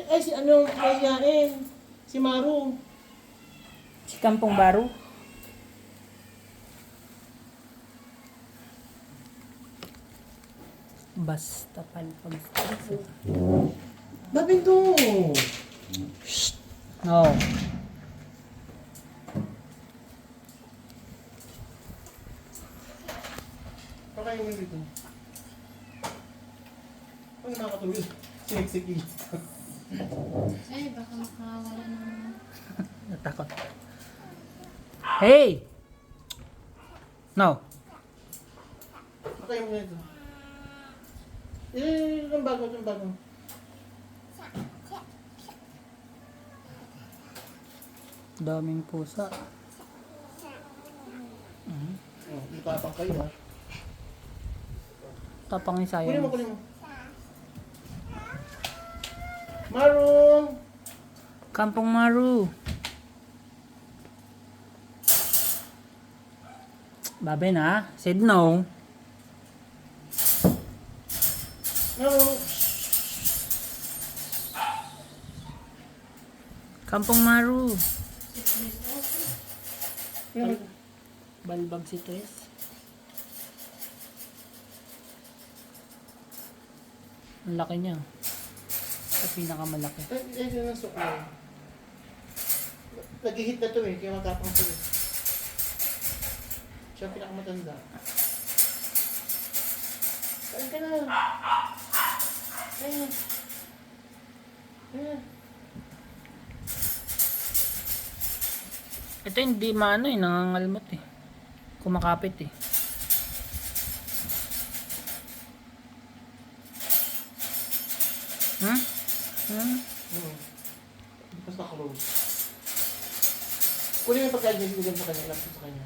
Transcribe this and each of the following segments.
Ay, si ano, mayayain. Si Maru. Si Kampong Baro. Basta palpag. Babinto! Oh. Pakain mo dito. Pag nakakatulog, sinig-sigil. Ay, baka makawala ng... Natakot. Hey! No. Pakain mo dito. Yung bago, yung bago. Daming pusa. Oh, itapang kayo ha. Tapang ni Kunin sayang. mo, kunin mo. Maru! Kampong Maru. Babe na. Said no. Maru! Kampong Maru. Yan. Balbag si Tres. Ang laki niya. Sa pinakamalaki. Ay, yun ang suklay. Nag-hit na to eh, kaya matapang to eh. Siya ang pinakamatanda. Kain ka na. Ayun. Ayun. Ito hindi maano eh, nangangalmot eh. Kumakapit eh. Hmm? Hmm? Basta close. Kunin mo yung pagkain niya, bigyan sa kanya, ilapit sa kanya.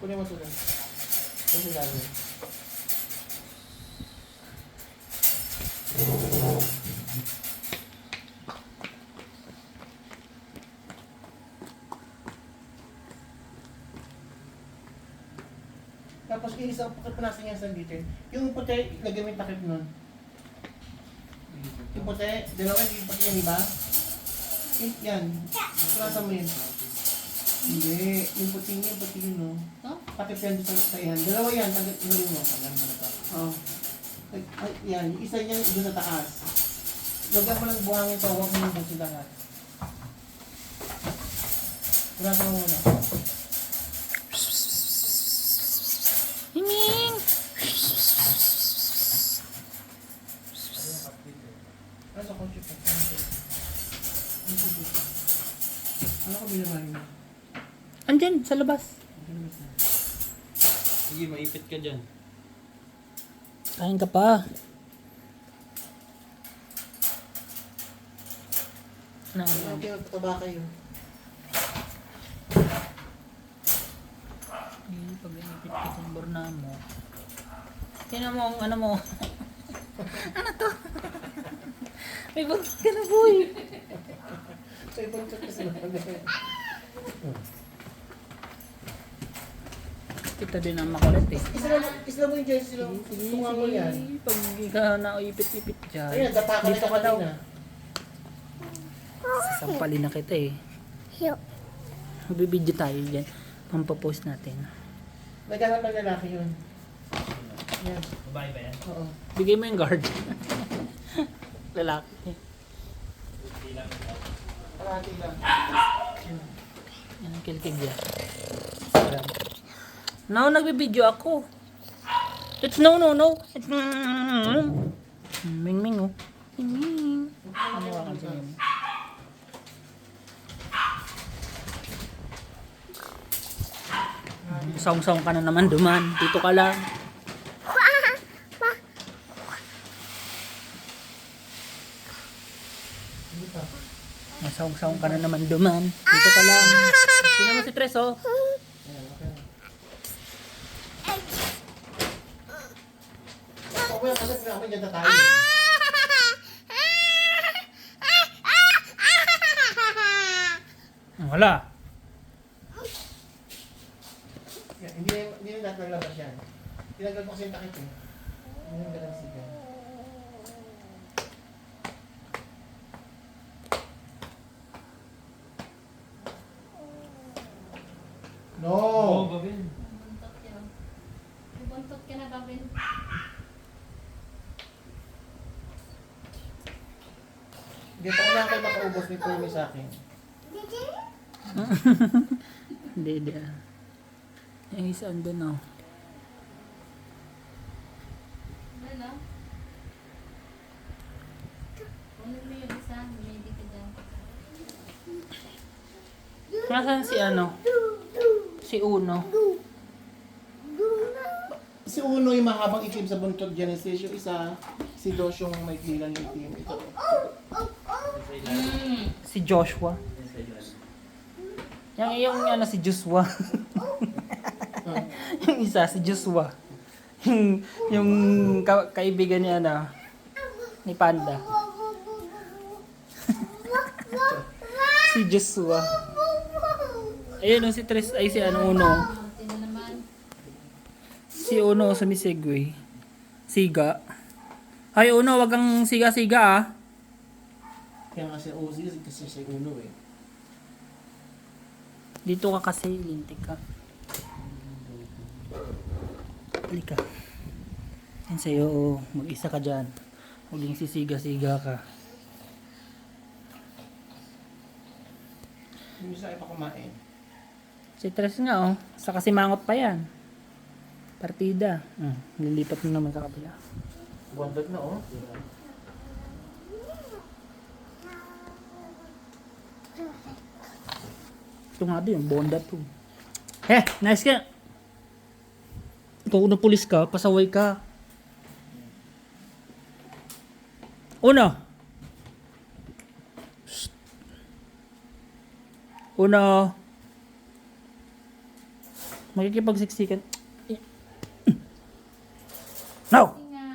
Kunin mo ito lang. Ano yung gagawin? Tapos iisa ang panasan niya sa dito. Yung puti, lagyan mo yung takip nun. Yung puti, dalawa yung puti yan, di ba? Yan. Panasan mo yun. Hindi. Yung puti yun, no? Ito? Takip yan sa yan. Dalawa yan, tagap mo. Tagal mo na ito. Oh. Ay, yan. Yung isa niyan, doon sa taas. Lagyan mo lang buhangin ito, huwag mo yung busi lahat. Panasan mo muna. Himing! Nasa kotse pa. Ano ko binabali mo? Andyan, sa labas. Sige, maipit ka dyan. Kain ka pa. Na, Okay, magpataba kayo. pag inipit-pit yung burna mo. Tingnan mo ang ano mo. Ano to? May buntot ka na, boy. So, ibang check kasi naman. Ito din ang makulit eh. Isla mo yung jersey lang. Tunga mo yan. Pag ikaw na ipit-ipit dyan. Ayun, dapa ka Dito na ka daw. kanina. Sasampalin na kita eh. Magbibideo tayo dyan. Pampapost natin. Naghanap ng lalaki yun. Yan. Babae ba yan? Oo. Bigay mo yung guard. Lalaki. Parati lang. Yan ang kilkig niya. No, nagbibideo ako. It's no. It's Ming Ming oh. Ming Ming. Ano ka kasi yun? Song-song ka na naman duman. Dito ka lang. Song-song ka na naman duman. Dito ka lang. Sino mo si Tres oh? Ako yan, kasi ako dyan na tayo. Wala. Yan, hindi na natin naglabas yan. Tinanggal ko kasi yung takip eh. Hindi na natin sigan. Babin. Hindi pa ko lang kayo makaubos ni Permi sa akin. Hindi, hindi. Yung isa andun oh. Ano? Kunin mo yung isa, maybe ka dyan. Nasaan si ano? Si Uno. Si Uno yung mahabang itim sa buntot Genesis. Yung isa, si Dos yung may kilang itim. Ito. Si Joshua. Yung ano si Joshua. Yung isa si Joshua. Yung kaibigan niya na ni Panda. Si Joshua. Ayun si Tres ay si ano Uno. Sino naman? Si Uno sumisegway. Siga. Ay Uno, wag kang siga-siga ah. Kaya kasi Ozzy kasi si Uno eh. Dito ka kasi, lintik ka. Halika. Yan sa'yo, oh. Mag-isa ka dyan. Huwag yung sisiga-siga ka. Yung isa ay pa kumain. Si Tres nga, oh. Sa kasi mangot pa yan. Partida. Lilipat mo naman sa kabila. Bondad na oh. Ito nga din, bonda to. Nice ka. Ikaw na pulis ka, pasaway ka. Una. Shh. Una. Makikipagsiksikan. Now! Buti nga,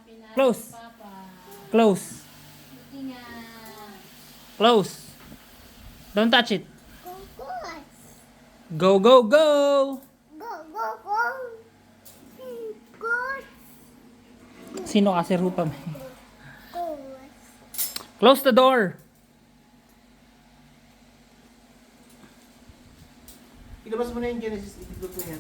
pinasok Close. Papa. Close. Buti nga. Close. Don't touch it. Go, go, go! Sino kasi Rupa may? Close the door. Ilabas mo na yung Genesis. Itlog mo yan.